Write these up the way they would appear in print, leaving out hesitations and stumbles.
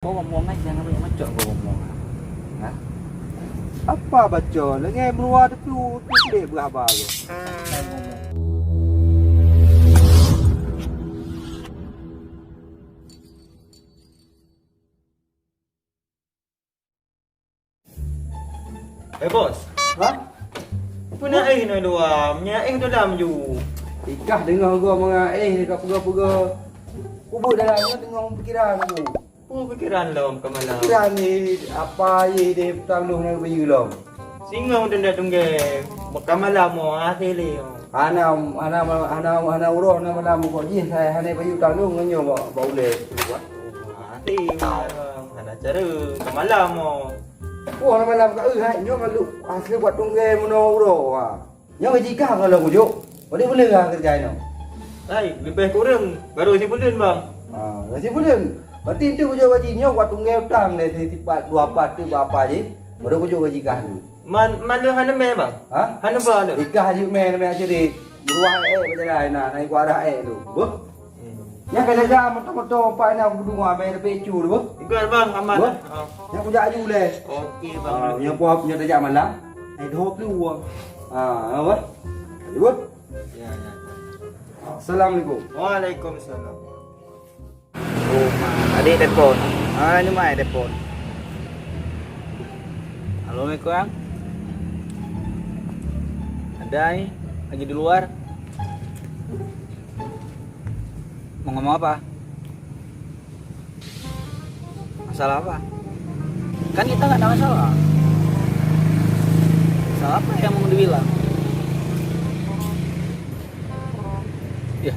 Kau ngomong aja jangan banyak macam kau ngomong. Ha? Apa baca? Lagi meluar tu pelik berapa tu. Bos. Ha? Apa nak air nak luar? Minyak air dalam je. Ikah dengar gua menga dekat pura-pura. Kubur dalam ni tengah fikiran aku. Oh, fikiran lom ke malam. Fikiran ni apa ye dia petang nak bayu lom. Singa udah nak tunggu. Makan malam mo hasil le. Ana urah na malam ko ji saya hane bayu tang lu nganyo ba ule. Hasil. Ada cara ke malam mo. Oh na malam ka hai nyo malu asli buat tunggu mono urah. Nyo gaji ka kalau kujuk. Boleh boleh lah kerja ni. Hai, lebih kurang baru si bulan bang. Masih bulan. Berarti itu kujuk gaji nyo buat tunggu utang le tipat 24 tu berapa je. Baru kujuk gaji kah tu. Mana hana me bang? Ha? Hana ba ada? Ikah haji me aja di beruah berjalan naik kuara tu. Buh. Yang kena jam motor-motor pak nak berdua main pecu tu buh. Ikut bang aman. Yang kujak aju le. Okey bang. Yang puak punya tajak malam. Dua keluar. Apa? Ibu. Ya ya. Assalamualaikum. Waalaikumsalam. Oh, adik telefon. Ini mai telefon. Halo, Assalamualaikum. Ada ni lagi di luar. Mau ngomong apa? Masalah apa? Kan kita nggak ada masalah. Masalah apa yang mau dibilang? Ya,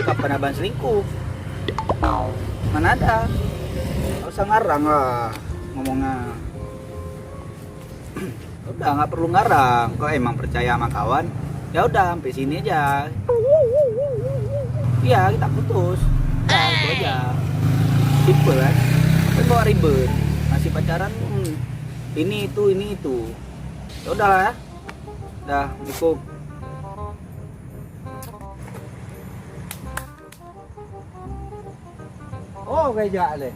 kapan abang selingkuh? Mana ada? Gak usah ngarang lah ngomongnya. Udah nggak perlu ngarang. Kok emang percaya sama kawan? Ya udah sampai sini aja. Iya kita putus. Ya itu aja. Simple kan? Tapi kok ribet. Masih pacaran ini itu. Ya udah lah ya. Udah cukup. Oh kerja le.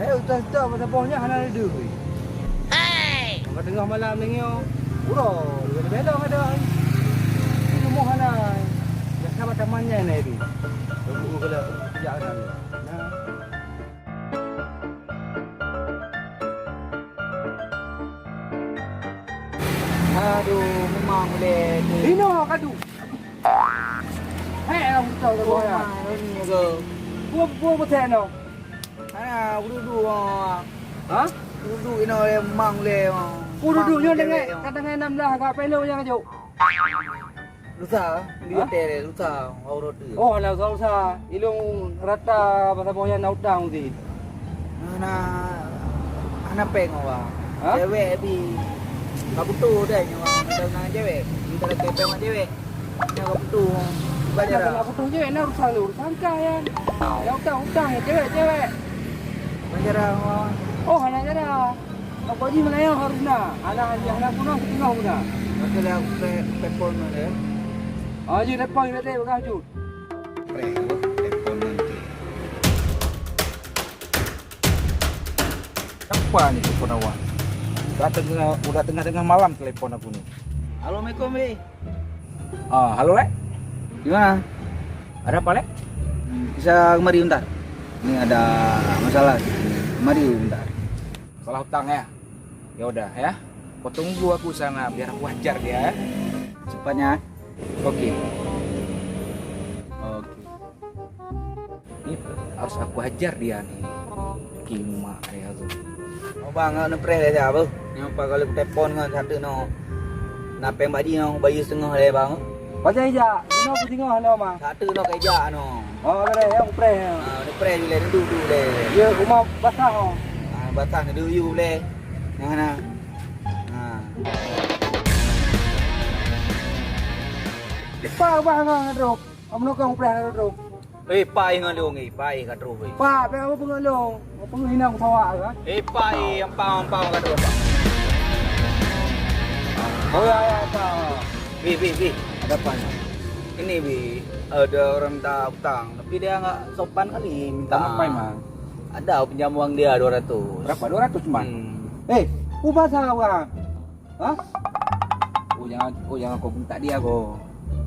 Ustaz pada pohnya hana ada tu. Hai. Kat tengah malam ni yo. Uro, dia belok ada. Itu mau hana. Ya sama temannya ni tu. Tunggu kalau kerja ada. Nah. Aduh, memang boleh. Ino kadu. Hei, aku tahu dah boya. Ini ke. Buah betul no. Ana duduk Ha? duduk ino le mang le. Duduknya dengan kadang 16 kat pelo yang ajuk. Lusa, dia tere lusa aurat dia. Oh, lah usah. Ilung rata pasal pohnya nak utang tu. Ana peng wa. Ha? Cewek bi. Kabutu dia nyawa dengan cewek. Kita lagi peng sama cewek. Nya kabutu. Banyak aku tu je nak urusan kaya. Yang utang ya cewek. Banjara wa. Oh, anak jara. Apa ji Melayu harusnya. Anak punah tengah punah. Kalau aku telefon dia. Ji depan dia bekas ju. Telefon nanti. Apa ni telefon awak? Udah tengah malam telepon aku ni. Halo, Assalamualaikum, Bi. Halo, Lek. Gimana? Ada apa, Lek? Bisa kemari bentar. Ini ada masalah. Kemari bentar. Salah hutang ya? Ya udah ya. Kau tunggu aku sana biar aku hajar dia ya. Cepatnya. Oke. Ini harus aku hajar dia nih. Kima ya tuh. Oh bang, nak pre dia apa? Yang apa kalau telepon kan satu no. Nak peng baji no, bayi setengah le bang. Baca ija, ino aku tengok hana mah. Satu no keja no. Oh, ada yang pre. Ni pre le duduk le. Ya, rumah basah. Batang ni dulu le. Yang mana? Pa ngang rok. Amno kang pre rok. Pai ngalong pai kat ro. Pa, pe apa pengalong? Apa hina ko sawa ka? Pai ang pang kat ro. Oh ya, pa. Bi. Ada apa ni? Ini Bi, ada orang minta utang, tapi dia enggak sopan kali minta apa emang? Ada pinjam uang dia 200. Berapa? 200 cuma. Ubah bang. Hah? Oh jangan kau bentak dia kau.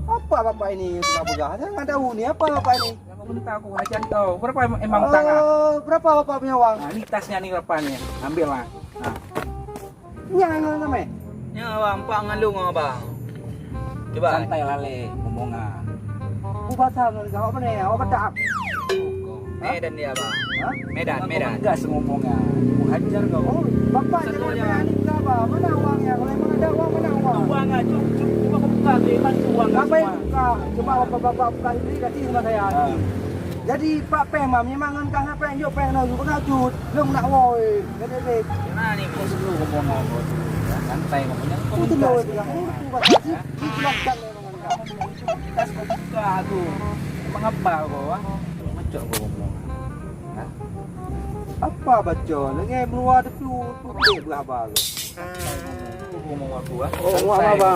Apa bapak ini pegah-pegah? Saya nggak tahu nih apa bapak ini. Jangan kau bentak aku nak cari tahu. Berapa emang utang ah? Berapa bapak punya uang? Nah, ini tasnya nih berapa nih? Ambil lah. Nah, Yang namanya? Ya bang, pak ngalung bang. Coba. santai lah le, ngomong ah. Ubah sama apa nih? Apa tak? Medan dia bang. Hah? Medan. Enggak ngomong ah. Mau hajar kau. Oh, bapak jangan berani berapa? Mana uangnya? Kalau memang ada uang, mana uang? Uang ah, coba kau buka tu, bantu uang Apa semua. yang buka? Coba bapak buka sendiri kasih sama saya. Jadi Pak Peng memang engkau apa yang yuk Peng nak pengacut. Lu nak woi. Gede. Gimana nih Kau bos? dulu ngomong ah, bos. Ya, santai ngomongnya. Kau Itu bentak loh sih itu. ngomong, ah. Itu bapak sih. Itu laksan memang engkau. Tas kau buka tu. Emang apa kau ah? Macam kau ngomong. Hah? Apa baca? Lagi keluar tu putih berapa tu? Kau ngomong aku ah. Oh, uang apa?